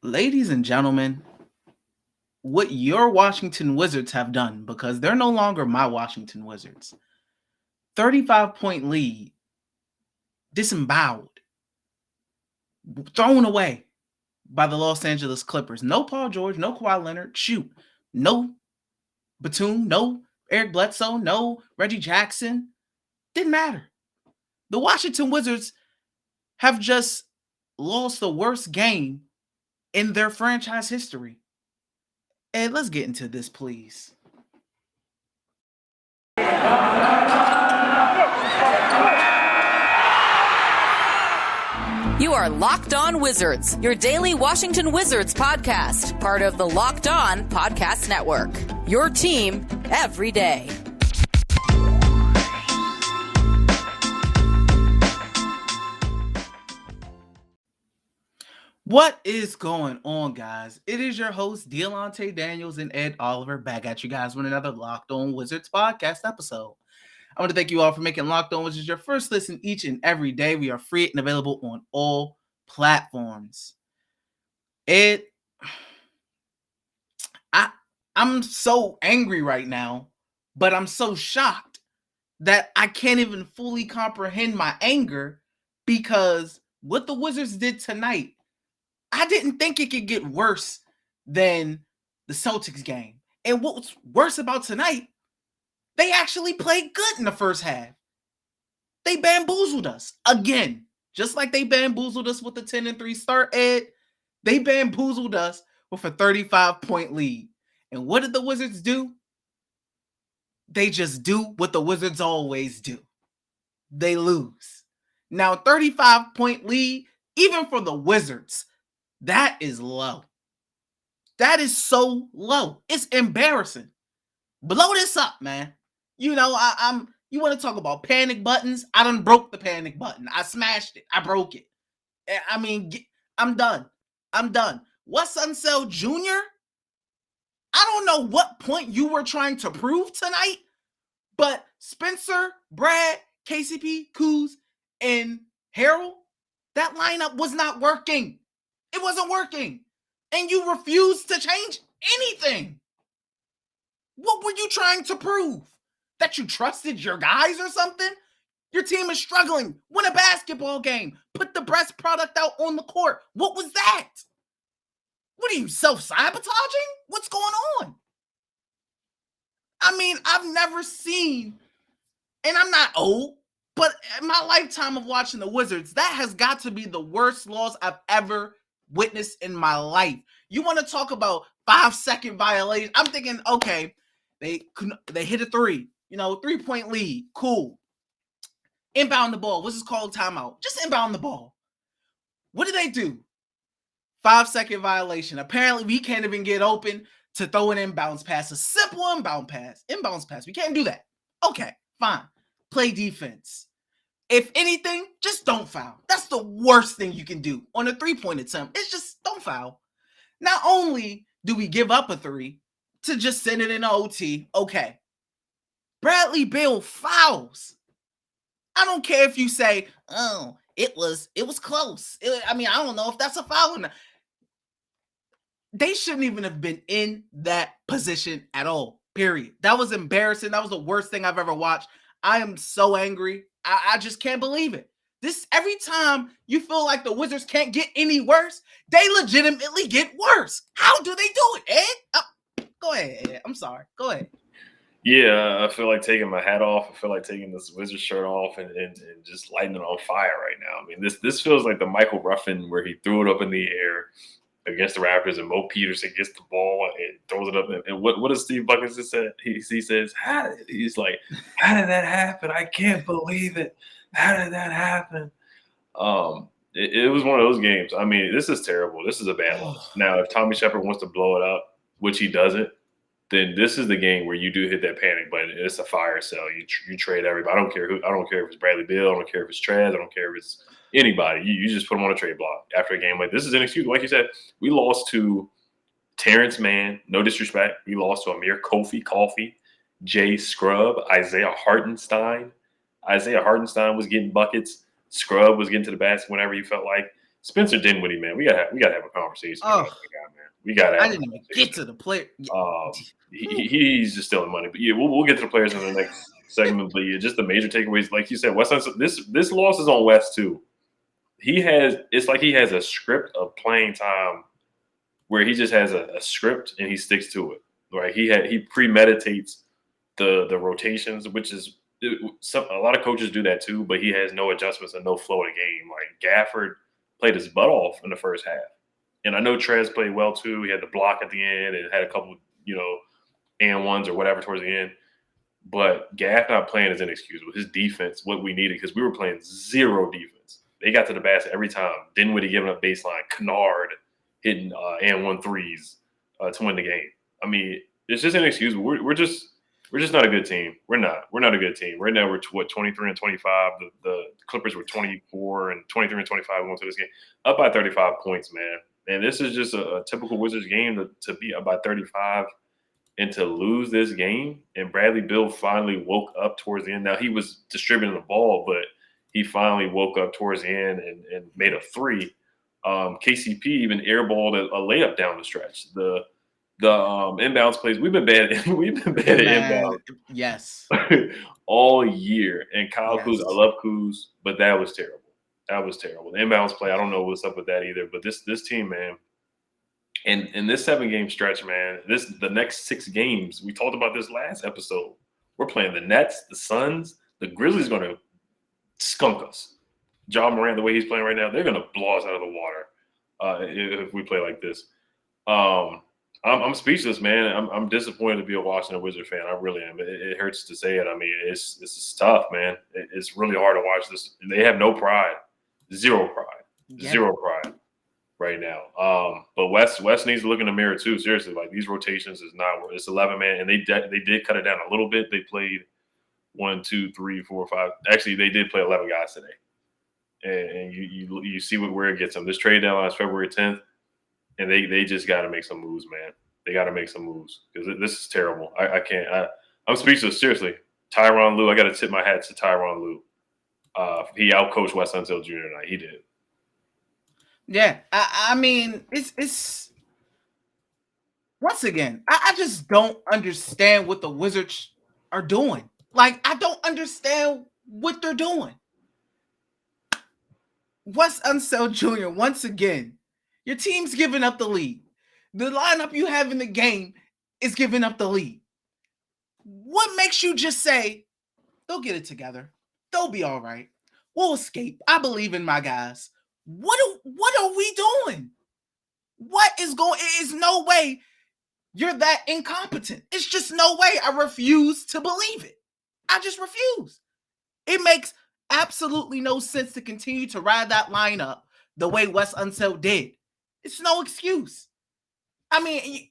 Ladies and gentlemen, what your Washington Wizards have done, because they're no longer my Washington Wizards. 35-point lead, disemboweled, thrown away by the Los Angeles Clippers. No Paul George, no Kawhi Leonard, no Batum, no Eric Bledsoe, no Reggie Jackson. Didn't matter. The Washington Wizards have just lost the worst game in their franchise history. And let's get into this, please. You are Locked On Wizards, your daily Washington Wizards podcast, part of the Locked On Podcast Network. Your team every day. What is going on, guys? It is your host, Delonte Daniels and Ed Oliver, back at you guys with another Locked On Wizards podcast episode. I want to thank you all for making Locked On Wizards your first listen each and every day. We are free and available on all platforms. I'm so angry right now, but I'm so shocked that I can't even fully comprehend my anger, because what the Wizards did tonight, I didn't think it could get worse than the Celtics game. And what's worse about tonight, they actually played good in the first half. They bamboozled us again, just like they bamboozled us with the 10-3 start, Ed. They bamboozled us with a 35-point lead. And what did the Wizards do? They just do what the Wizards always do. They lose. Now, 35-point lead, even for the Wizards, that is low. That is so low. It's embarrassing. Blow this up, man. You know, you want to talk about panic buttons? I done broke the panic button. I smashed it. I broke it. I mean, I'm done. Wes Unseld Jr., I don't know what point you were trying to prove tonight, but Spencer, Brad, KCP, Kuz, and Harold, that lineup was not working. It wasn't working. And you refused to change anything. What were you trying to prove? That you trusted your guys or something? Your team is struggling. Win a basketball game. Put the best product out on the court. What was that? What are you, self-sabotaging? What's going on? I mean, I've never seen, and I'm not old, but in my lifetime of watching the Wizards, that has got to be the worst loss I've ever witnessed in my life. You want to talk about 5-second violation? I'm thinking, okay, they hit a three, 3-point lead, cool. Inbound the ball. What's this called? Timeout. Just inbound the ball. What did they do? 5-second violation. Apparently, we can't even get open to throw an inbounds pass, a simple inbounds pass. We can't do that. Okay, fine. Play defense. If anything, just don't foul. That's the worst thing you can do on a 3-point attempt. It's just don't foul. Not only do we give up a 3 to just send it in OT, okay. Bradley Beal fouls. I don't care if you say, oh, it was close. I don't know if that's a foul or not. They shouldn't even have been in that position at all, period. That was embarrassing. That was the worst thing I've ever watched. I am so angry. I just can't believe it. Every time you feel like the Wizards can't get any worse, they legitimately get worse. How do they do it, Ed? Go ahead, Ed. I'm sorry. Go ahead. Yeah, I feel like taking my hat off. I feel like taking this Wizards shirt off and just lighting it on fire right now. I mean, this feels like the Michael Ruffin where he threw it up in the air against the Raptors, and Mo Peterson gets the ball and throws it up. And what does Steve Buckets just say? He says, he's like, how did that happen? I can't believe it. How did that happen? It was one of those games. I mean, this is terrible. This is a bad loss. Now, if Tommy Shepard wants to blow it up, which he doesn't, then this is the game where you do hit that panic button. It's a fire sale. You trade everybody. I don't care if it's Bradley Beal. I don't care if it's Trez. I don't care if it's anybody. You just put them on a trade block after a game like this. Is inexcusable. Like you said, we lost to Terrence Mann. No disrespect. We lost to Amir Coffey, Jay Scrub, Isaiah Hartenstein. Isaiah Hartenstein was getting buckets. Scrub was getting to the basket whenever he felt like. Spencer Dinwiddie, man, we gotta have a conversation about that guy, man. We gotta. I didn't even get to the player. He's just stealing money, but yeah, we'll get to the players in the next segment. But yeah, just the major takeaways, like you said, Wes Unseld, this loss is on Wes too. It's like he has a script of playing time where he just has a script and he sticks to it. Right? He premeditates the rotations, which is a lot of coaches do that too, but he has no adjustments and no flow of the game. Like Gafford played his butt off in the first half. And I know Trez played well too. He had the block at the end and had a couple, and ones or whatever towards the end. But Gaff not playing is inexcusable. His defense, what we needed, because we were playing zero defense. They got to the basket every time. Dinwiddie giving up baseline. Kennard hitting and 1 threes to win the game. I mean, it's just inexcusable. We're just not a good team. We're not a good team. Right now we're 23 and 25. The Clippers were 24 and 23 and 25 going to this game, up by 35 points, man. And this is just a typical Wizards game to be up by 35 and to lose this game. And Bradley Beal finally woke up towards the end. Now he was distributing the ball, but he finally woke up towards the end and made a 3. KCP even airballed a layup down the stretch. The inbounds plays, we've been bad at inbounds. Yes. all year. And Kyle Kuzma, I love Kuz, but that was terrible. That was terrible. The inbounds play, I don't know what's up with that either. But this team, man, and in this 7-game stretch, man, the next 6 games, we talked about this last episode. We're playing the Nets, the Suns, the Grizzlies going to skunk us. Ja Morant, the way he's playing right now, they're going to blow us out of the water if we play like this. I'm speechless, man. I'm disappointed to be a Washington Wizard fan. I really am. It hurts to say it. I mean, it's tough, man. It's really hard to watch this. They have no pride, zero pride right now. But Wes needs to look in the mirror too. Seriously, like these rotations is not. It's 11 man, and they did cut it down a little bit. They played 1, 2, 3, 4, 5. Actually, they did play 11 guys today, and you see where it gets them. This trade deadline is February 10th. And they just got to make some moves, man. They got to make some moves because this is terrible. I can't. I'm speechless. Seriously, Tyronn Lue. I got to tip my hat to Tyronn Lue. He outcoached Wes Unseld Jr. tonight. He did. Yeah, I mean, it's once again, I just don't understand what the Wizards are doing. Like, I don't understand what they're doing. Wes Unseld Jr. once again. Your team's giving up the lead. The lineup you have in the game is giving up the lead. What makes you just say, they'll get it together. They'll be all right. We'll escape. I believe in my guys. What are we doing? What is going? It is no way you're that incompetent. It's just no way. I refuse to believe it. I just refuse. It makes absolutely no sense to continue to ride that lineup the way Wes Unseld did. It's no excuse. I mean,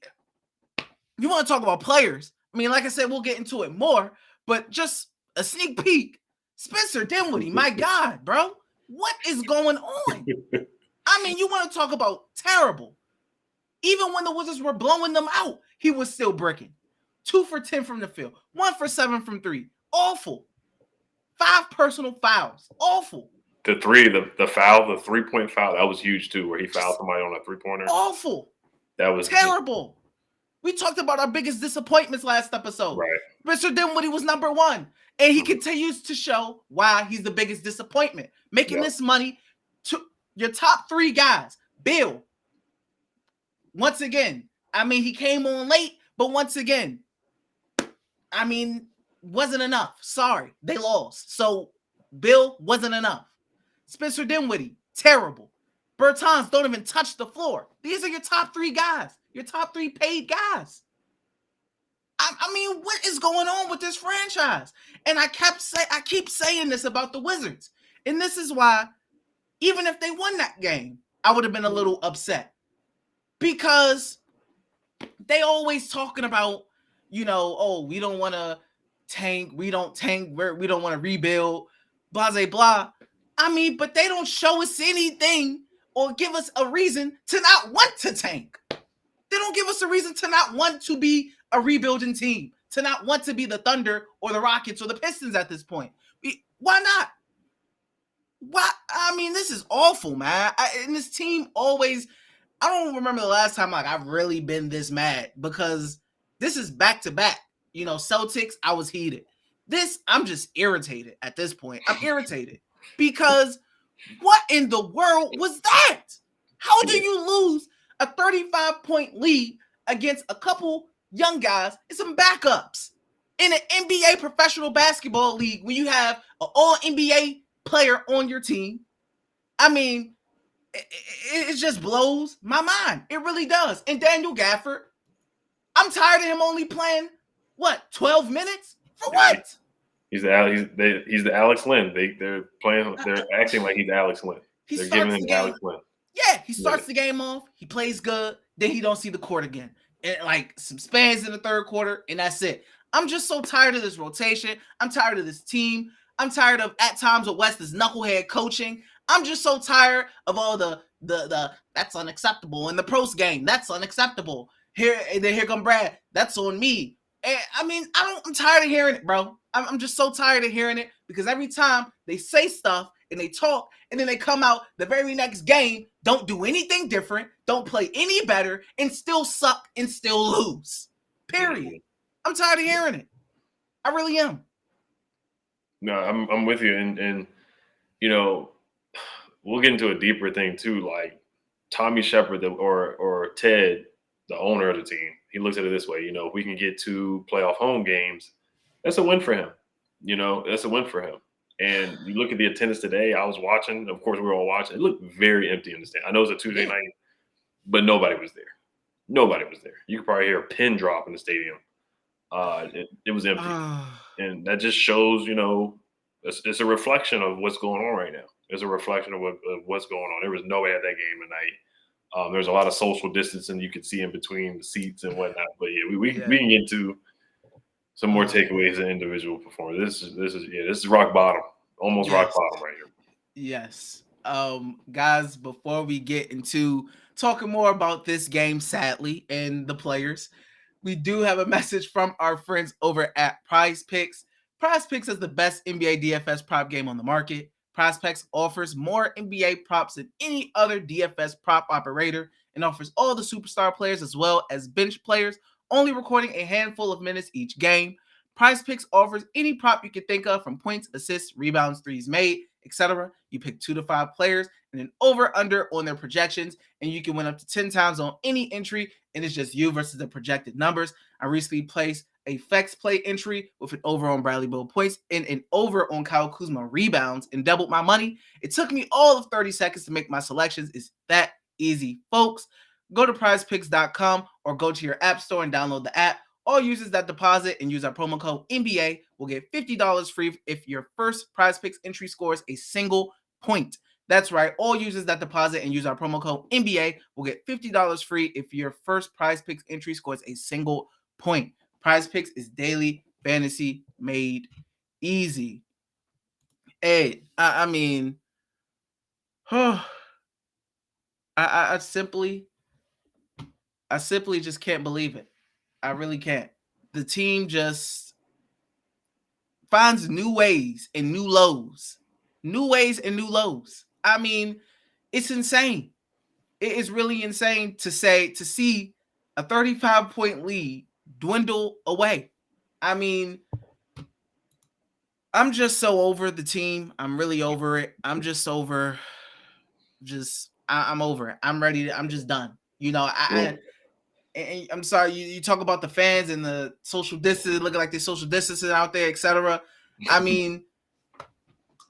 you want to talk about players. I mean, like I said, we'll get into it more, but just a sneak peek. Spencer Dinwiddie, my God, bro. What is going on? I mean, you want to talk about terrible. Even when the Wizards were blowing them out, he was still bricking. 2 for 10 from the field. 1 for 7 from 3. Awful. 5 personal fouls. Awful. The 3-point foul, that was huge too, where he fouled somebody on a 3-pointer. Awful. That was terrible. We talked about our biggest disappointments last episode. Right. Mr. Dinwiddie was number 1, and he continues to show why he's the biggest disappointment. Making this money to your top 3 guys. Bill, once again, I mean, he came on late, but once again, I mean, wasn't enough. Sorry, they lost. So Bill wasn't enough. Spencer Dinwiddie, terrible. Bertans don't even touch the floor. These are your top 3 guys, your top 3 paid guys. I mean, what is going on with this franchise? And I keep saying this about the Wizards. And this is why, even if they won that game, I would have been a little upset. Because they always talking about, we don't want to tank, we don't tank, we don't want to rebuild, blah, blah, blah. I mean, but they don't show us anything or give us a reason to not want to tank. They don't give us a reason to not want to be a rebuilding team, to not want to be the Thunder or the Rockets or the Pistons at this point. Why not? What? I mean, this is awful, man. And this team always. I don't remember the last time like I've really been this mad because this is back to back. You know, Celtics, I was heated. This, I'm just irritated at this point. I'm irritated because what in the world was that? How do you lose a 35-point lead against a couple young guys and some backups in an NBA professional basketball league when you have an all-NBA player on your team? I mean, it just blows my mind. It really does. And Daniel Gafford, I'm tired of him only playing, 12 minutes? For what? He's the Alex Lynn. They're acting like he's Alex Lynn. They're giving him Alex Lynn. Yeah, he starts the game off, he plays good, then he don't see the court again. And like some spans in the third quarter, and that's it. I'm just so tired of this rotation. I'm tired of this team. I'm tired of at times with West's knucklehead coaching. I'm just so tired of all the that's unacceptable in the pros game. That's unacceptable. Here come Brad. That's on me. And I mean, I'm tired of hearing it, bro. I'm just so tired of hearing it because every time they say stuff and they talk and then they come out the very next game, don't do anything different, don't play any better, and still suck and still lose. Period. I'm tired of hearing it. I really am. No, I'm with you, and you know, we'll get into a deeper thing too. Like Tommy Shepard or Ted, the owner of the team, he looks at it this way. You know, if we can get to playoff home games, that's a win for him. You know, that's a win for him. And you look at the attendance today. I was watching. Of course, we were all watching. It looked very empty in the stand. I know it's a Tuesday night, but nobody was there. Nobody was there. You could probably hear a pin drop in the stadium. It was empty. And that just shows, you know, it's a reflection of what's going on right now. It's a reflection of what's going on. There was nobody at that game tonight. There's a lot of social distancing you could see in between the seats and whatnot. But yeah, we can get into some more takeaways and individual performance. This is rock bottom, almost rock bottom right here. Yes. Guys, before we get into talking more about this game, sadly, and the players, we do have a message from our friends over at Prize Picks. Prize Picks is the best NBA DFS prop game on the market. Prize Picks offers more NBA props than any other DFS prop operator and offers all the superstar players as well as bench players, only recording a handful of minutes each game. Prize Picks offers any prop you can think of, from points, assists, rebounds, threes made, etc. You pick 2 to 5 players and an over-under on their projections, and you can win up to 10 times on any entry, and it's just you versus the projected numbers. I recently placed a flex play entry with an over on Bradley Beal points and an over on Kyle Kuzma rebounds and doubled my money. It took me all of 30 seconds to make my selections. It's that easy, folks. Go to prizepicks.com or go to your app store and download the app. All users that deposit and use our promo code NBA will get $50 free if your first Prize Picks entry scores a single point. That's right. All users that deposit and use our promo code NBA will get $50 free if your first Prize Picks entry scores a single point. Prize Picks is daily fantasy made easy. Hey, I mean, I simply just can't believe it. I really can't. The team just finds new ways and new lows. New ways and new lows. I mean, it's insane. It is really insane to see a 35-point lead dwindle away. I mean, I'm just so over the team. I'm really over it. I'm just over. I'm over it. I'm ready. I'm just done. You know, and I'm sorry, you talk about the fans and the social distance, looking like they're social distancing out there, etc. I mean,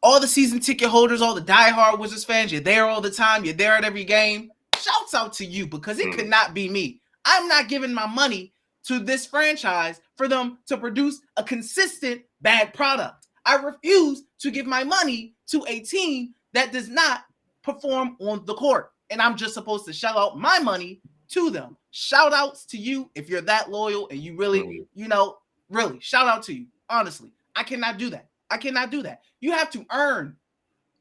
all the season ticket holders, all the diehard Wizards fans, you're there all the time. You're there at every game. Shouts out to you, because it could not be me. I'm not giving my money to this franchise for them to produce a consistent bad product. I refuse to give my money to a team that does not perform on the court. And I'm just supposed to shell out my money to them. Shout outs to you if you're that loyal and you really, really shout out to you. Honestly, I cannot do that. You have to earn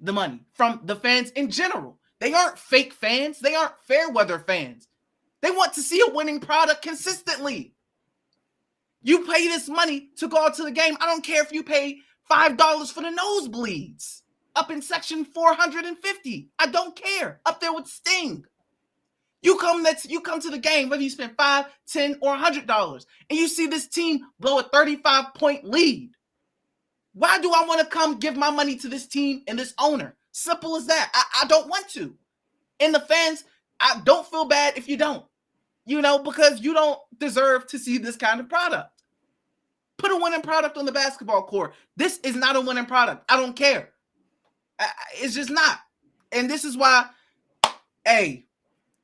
the money from the fans in general. They aren't fake fans. They aren't fair weather fans. They want to see a winning product consistently. You pay this money to go out to the game. I don't care if you pay $5 for the nosebleeds. up in section 450. I don't care. Up there with Sting. You come to the game, whether you spend $5, $10, or $100, and you see this team blow a 35-point lead. Why do I want to come give my money to this team and this owner? Simple as that. I don't want to. And the fans, I don't feel bad if you don't. Because you don't deserve to see this kind of product. Put a winning product on the basketball court. This is not a winning product. I don't care. It's just not. And this is why, hey,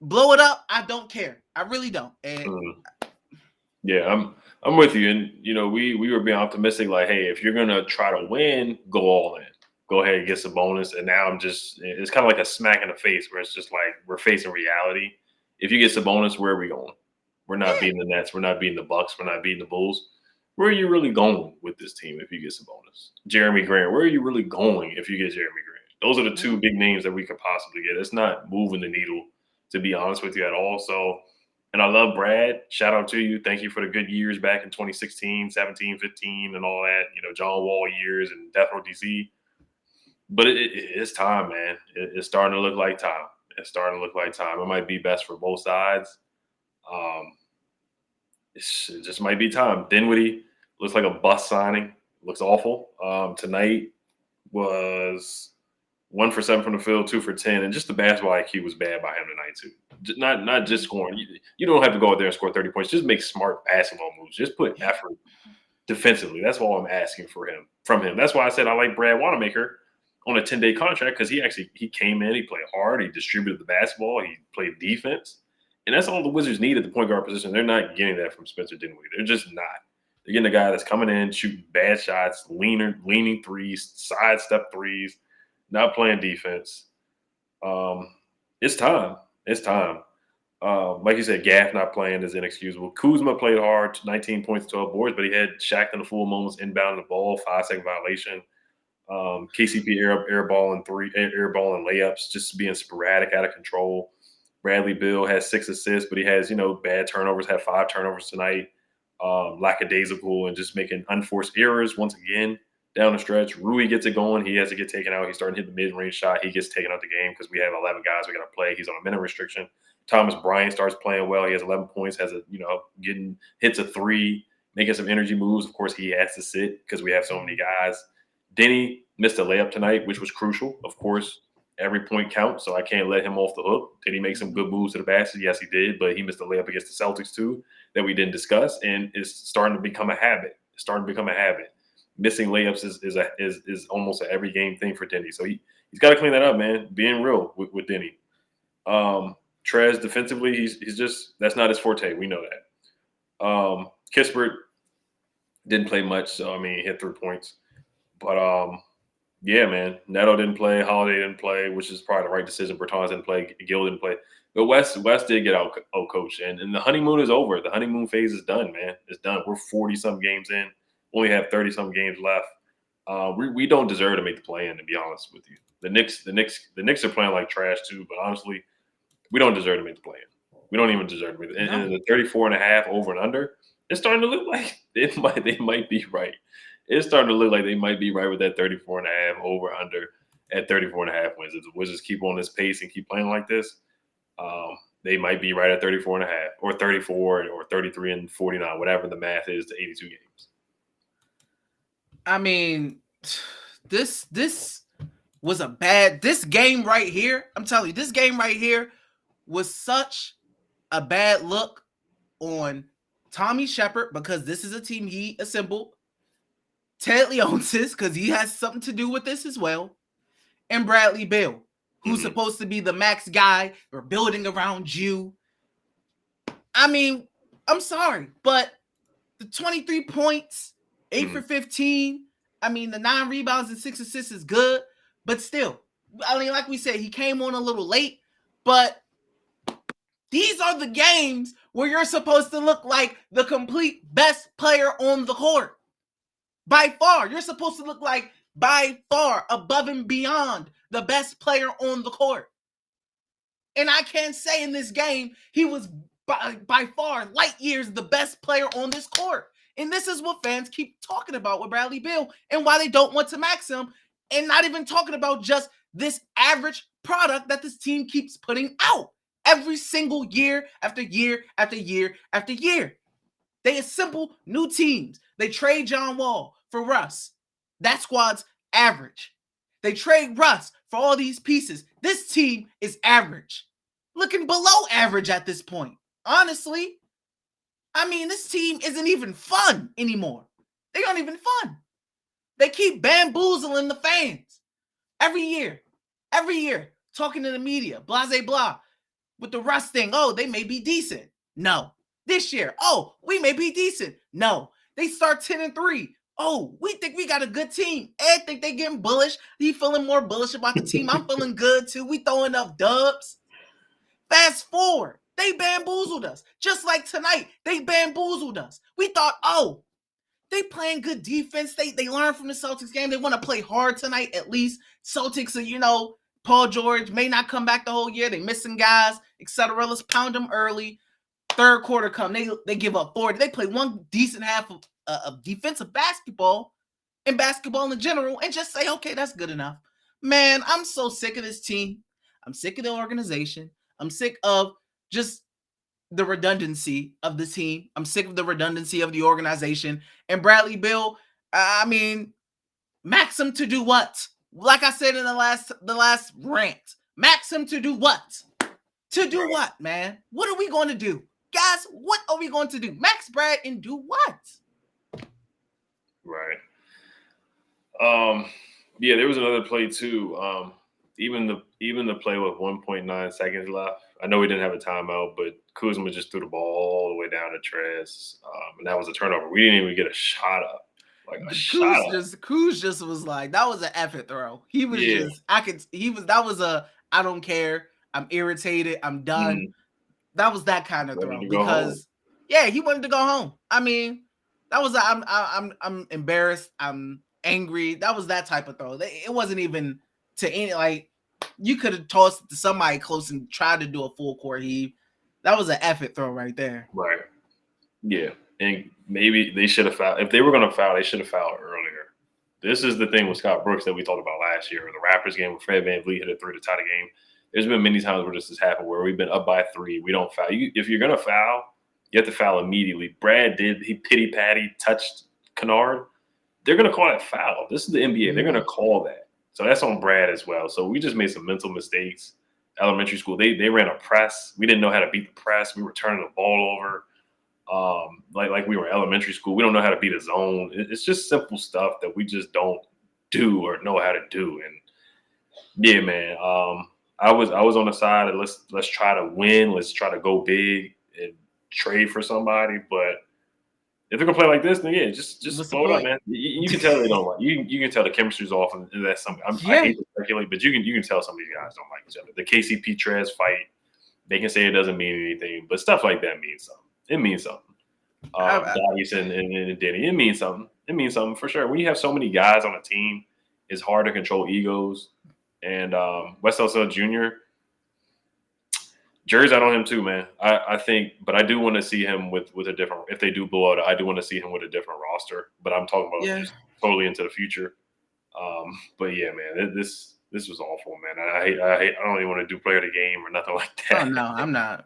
blow it up. I don't care. I really don't. And yeah, I'm with you. And we were being optimistic, like, hey, if you're gonna try to win, go all in. Go ahead and get some bonus. And now it's kind of like a smack in the face where it's just like we're facing reality. If you get some bonus, where are we going? We're not beating the Nets. We're not beating the Bucks. We're not beating the Bulls. Where are you really going with this team if you get some bonus? Jeremy Grant, where are you really going if you get Jeremy Grant? Those are the two big names that we could possibly get. It's not moving the needle, to be honest with you, at all. So, and I love Brad. Shout out to you. Thank you for the good years back in 2016, 17, 15, and all that. John Wall years and Death Row DC. But it's time, man. It's starting to look like time. It might be best for both sides. It just might be time. Dinwiddie looks like a bust signing. Looks awful. Tonight was 1 for 7 from the field, 2 for 10, and just the basketball IQ was bad by him tonight too. Not just scoring. You don't have to go out there and score 30 points. Just make smart basketball moves. Just put effort defensively. That's all I'm asking from him. That's why I said I like Brad Wanamaker on a 10-day contract, because he came in, he played hard, he distributed the basketball, he played defense. And that's all the Wizards need at the point guard position. They're not getting that from Spencer Dinwiddie. They're just not. They're getting a guy that's coming in, shooting bad shots, leaning threes, sidestep threes, not playing defense. It's time. Like you said, Gaff not playing is inexcusable. Kuzma played hard, 19 points, 12 boards, but he had Shaq in the full moments, inbound the ball, 5-second violation. KCP airball and layups, just being sporadic, out of control. Bradley Beal has 6 assists, but he has, bad turnovers, had 5 turnovers tonight. Lackadaisical and just making unforced errors once again down the stretch. Rui gets it going. He has to get taken out. He's starting to hit the mid-range shot. He gets taken out the game because we have 11 guys we got to play. He's on a minute restriction. Thomas Bryant starts playing well. He has 11 points, hits a 3, making some energy moves. Of course, he has to sit because we have so many guys. Denny missed a layup tonight, which was crucial. Of course, every point counts, so I can't let him off the hook. Did he make some good moves to the basket? Yes, he did, but he missed a layup against the Celtics too that we didn't discuss, and it's starting to become a habit. Missing layups is almost an every game thing for Denny. So he's got to clean that up, man. Being real with Denny. Trez defensively, he's just, that's not his forte. We know that. Kispert didn't play much, so he hit 3 points. But yeah, man. Neto didn't play. Holiday didn't play, which is probably the right decision. Bertans didn't play. Gill didn't play. But Wes did get out coached, and the honeymoon is over. The honeymoon phase is done, man. It's done. We're 40-some games in. Only have 30-some games left. We don't deserve to make the play-in, to be honest with you. The Knicks are playing like trash too, but honestly, we don't deserve to make the play-in. We don't even deserve to make it. And the 34.5 over and under, it's starting to look like they might be right. It's starting to look like they might be right with that 34.5 over under at 34.5 wins. If the Wizards keep on this pace and keep playing like this, they might be right at 34.5 or 34 or 33 and 49, whatever the math is to 82 games. This was this game right here. I'm telling you, this game right here was such a bad look on Tommy Shepard, because this is a team he assembled. Ted Leonsis, because he has something to do with this as well. And Bradley Beal, who's supposed to be the max guy. We're building around you. I'm sorry, but the 23 points, 8 for 15, the 9 rebounds and 6 assists is good, but still, like we said, he came on a little late, but these are the games where you're supposed to look like the complete best player on the court. By far, you're supposed to look like, by far, above and beyond the best player on the court. And I can say in this game, he was by far light years the best player on this court. And this is what fans keep talking about with Bradley Beal and why they don't want to max him. And not even talking about just this average product that this team keeps putting out every single year after year after year after year. They assemble new teams. They trade John Wall for Russ. That squad's average. They trade Russ for all these pieces. This team is average. Looking below average at this point. Honestly. I mean, this team isn't even fun anymore. They aren't even fun. They keep bamboozling the fans. Every year, talking to the media, blah, blah, blah, with the Russ thing. Oh, they may be decent. No. This year, oh, we may be decent. No. They start 10-3. Oh, we think we got a good team. Ed think they getting bullish. He feeling more bullish about the team. I'm feeling good too. We throwing up dubs. Fast forward. They bamboozled us. Just like tonight, they bamboozled us. We thought, oh, they playing good defense. They learned from the Celtics game. They want to play hard tonight at least. Celtics are, Paul George may not come back the whole year. They missing guys, etc. Let's pound them early. Third quarter come. They give up 40. They play one decent half of defensive basketball and basketball in general and just say, okay, that's good enough. Man, I'm so sick of this team. I'm sick of the organization. I'm sick of just the redundancy of the team. I'm sick of the redundancy of the organization. And Bradley Beal, I mean, max him to do what? Like I said in the last rant, max him to do what? To do what, man? What are we going to do? Guys, what are we going to do? Max Brad and do what? Right. Yeah, there was another play too. Even the play with 1.9 seconds left. I know we didn't have a timeout, but Kuzma just threw the ball all the way down to Trez, and that was a turnover. We didn't even get a shot up. Kuz just was like, that was an effort throw. He was that was a, I don't care. I'm irritated. I'm done. Mm. That was that kind of throw because, he wanted to go home. I mean, that was I'm embarrassed. I'm angry. That was that type of throw. It wasn't even to any, like, you could have tossed it to somebody close and tried to do a full court heave. That was an effort throw right there. Right. Yeah. And maybe they should have fouled. If they were going to foul, they should have fouled earlier. This is the thing with Scott Brooks that we talked about last year. The Raptors game where Fred VanVleet hit a three to tie the game. There's been many times where this has happened where we've been up by 3. We don't foul. If you're going to foul, you have to foul immediately. Brad did. He pity-patty touched Kennard. They're going to call that foul. This is the NBA. They're going to call that. So that's on Brad as well. So we just made some mental mistakes. Elementary school, they ran a press. We didn't know how to beat the press. We were turning the ball over. Like we were in elementary school. We don't know how to beat a zone. It's just simple stuff that we just don't do or know how to do. And yeah, man, I was on the side of let's try to win. Let's try to go big and trade for somebody. But if they're gonna play like this, then yeah, just blow it up, man. You can tell they don't like you can tell the chemistry's off, and that's something. I hate to speculate, but you can tell some of these guys don't like each other. The KCP Trez fight, they can say it doesn't mean anything, but stuff like that means something. It means something. Darius and Denny, it means something. It means something for sure. When you have so many guys on a team, it's hard to control egos. And Wes Unseld Jr. Jury's out on him too, man. I think, but I do want to see him with a different. If they do blow out, I do want to see him with a different roster. But I'm talking about just totally into the future. But yeah, man, this was awful, man. I hate. I don't even want to do player of the game or nothing like that. Oh no, I'm not.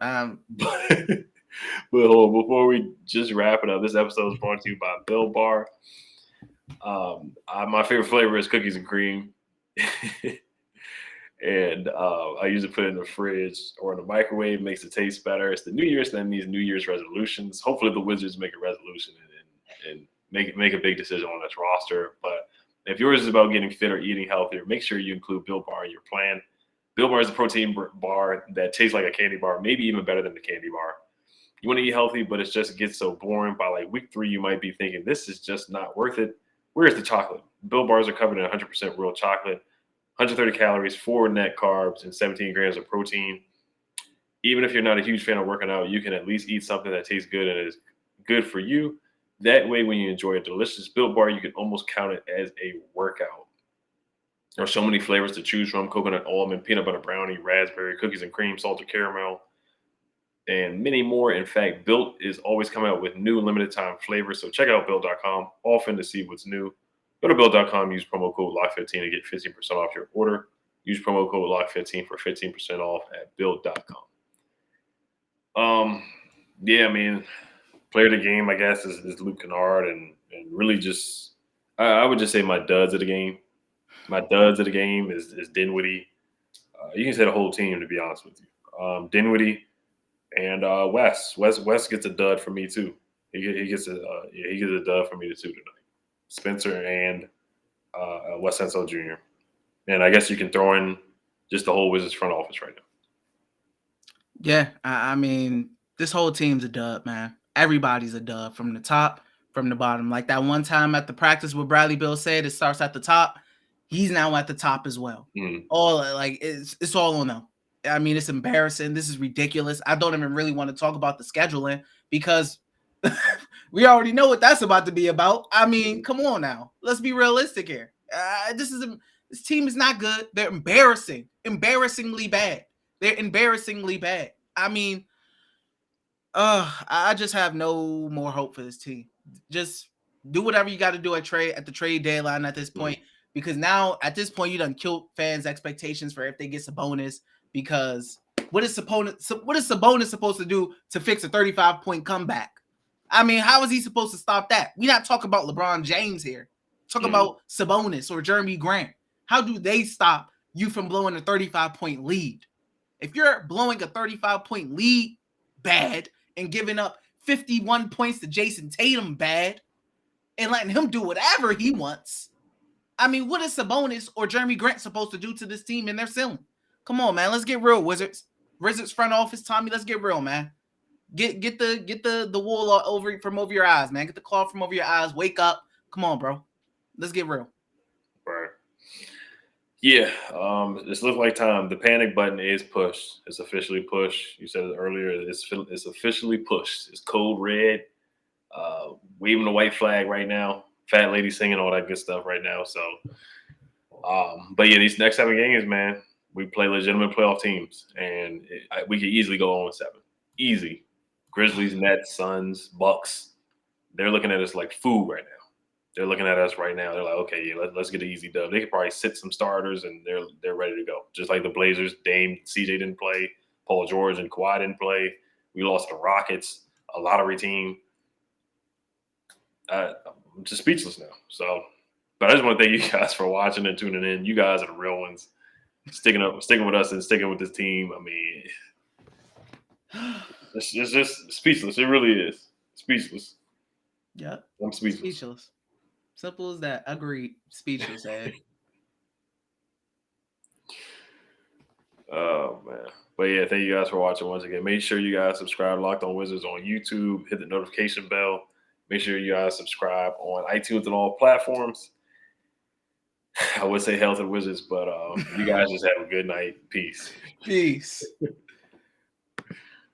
But hold on, before we just wrap it up, this episode is brought to you by Built Bar. My favorite flavor is cookies and cream. And I usually put it in the fridge or in the microwave. Makes it taste better. It's the New Year's. That means New Year's resolutions. Hopefully the Wizards make a resolution and make a big decision on this roster. But if yours is about getting fit or eating healthier, make sure you include Built Bar in your plan. Built Bar is a protein bar that tastes like a candy bar, maybe even better than the candy bar. You want to eat healthy, but it just gets so boring. By like week 3, you might be thinking, this is just not worth it. Where's the chocolate? Built Bars are covered in 100% real chocolate. 130 calories, 4 net carbs, and 17 grams of protein. Even if you're not a huge fan of working out, you can at least eat something that tastes good and is good for you. That way, when you enjoy a delicious Built Bar, you can almost count it as a workout. There are so many flavors to choose from: coconut, almond, peanut butter brownie, raspberry, cookies and cream, salted caramel, and many more. In fact, Built is always coming out with new limited time flavors. So check out Built.com often to see what's new. Go to build.com, use promo code LOCK15 to get 15% off your order. Use promo code LOCK15 for 15% off at build.com. Yeah, I mean, player of the game, I guess, is Luke Kennard, and really just I would just say my duds of the game. My duds of the game is Dinwiddie. You can say the whole team, to be honest with you. Dinwiddie and Wes. Wes gets a dud for me too. He gets a dud for me too tonight. Spencer and Wes Unseld Jr. And I guess you can throw in just the whole Wizards front office right now. Yeah, I mean, this whole team's a dub, man. Everybody's a dub from the top, from the bottom. Like that one time at the practice where Bradley Beal said it starts at the top. He's now at the top as well. All like it's all on them. I mean, it's embarrassing. This is ridiculous. I don't even really want to talk about the scheduling because we already know what that's about to be about. I mean, come on now. Let's be realistic here. This team is not good. They're embarrassingly bad. They're embarrassingly bad. I mean, I just have no more hope for this team. Just do whatever you got to do at the trade deadline at this point, because now at this point you done killed fans' expectations for if they get Sabonis. Because what is Sabonis supposed to do to fix a 35-point comeback? I mean, how is he supposed to stop that? We're not talking about LeBron James here. Talking about Sabonis or Jeremy Grant. How do they stop you from blowing a 35-point lead? If you're blowing a 35-point lead bad and giving up 51 points to Jason Tatum bad and letting him do whatever he wants, I mean, what is Sabonis or Jeremy Grant supposed to do to this team in their ceiling? Come on, man. Let's get real, Wizards. Wizards front office, Tommy. Let's get real, man. Get the wool from over your eyes, man. Get the cloth from over your eyes. Wake up. Come on, bro. Let's get real. Right. Yeah. This looks like time. The panic button is pushed. It's officially pushed. You said it earlier. It's officially pushed. It's code red. Waving the white flag right now. Fat lady singing all that good stuff right now. So, but yeah, these next 7 games, man, we play legitimate playoff teams, and we could easily go on 7. Easy. Grizzlies, Nets, Suns, Bucks. They're looking at us like food right now. They're looking at us right now. They're like, okay, yeah, let's get an easy dub. They could probably sit some starters, and they're ready to go. Just like the Blazers, Dame, CJ didn't play, Paul George and Kawhi didn't play. We lost the Rockets, a lottery team. I'm just speechless now. So, but I just want to thank you guys for watching and tuning in. You guys are the real ones. Sticking with us and sticking with this team. I mean, it's just speechless. It really is speechless. Yeah, I'm speechless. Speechless. Simple as that. Agreed. Speechless, Ed. Oh man. But yeah, thank you guys for watching once again. Make sure you guys subscribe to Locked On Wizards on YouTube. Hit the notification bell. Make sure you guys subscribe on iTunes and all platforms. I would say hell to the Wizards, but you guys just have a good night. Peace. Peace.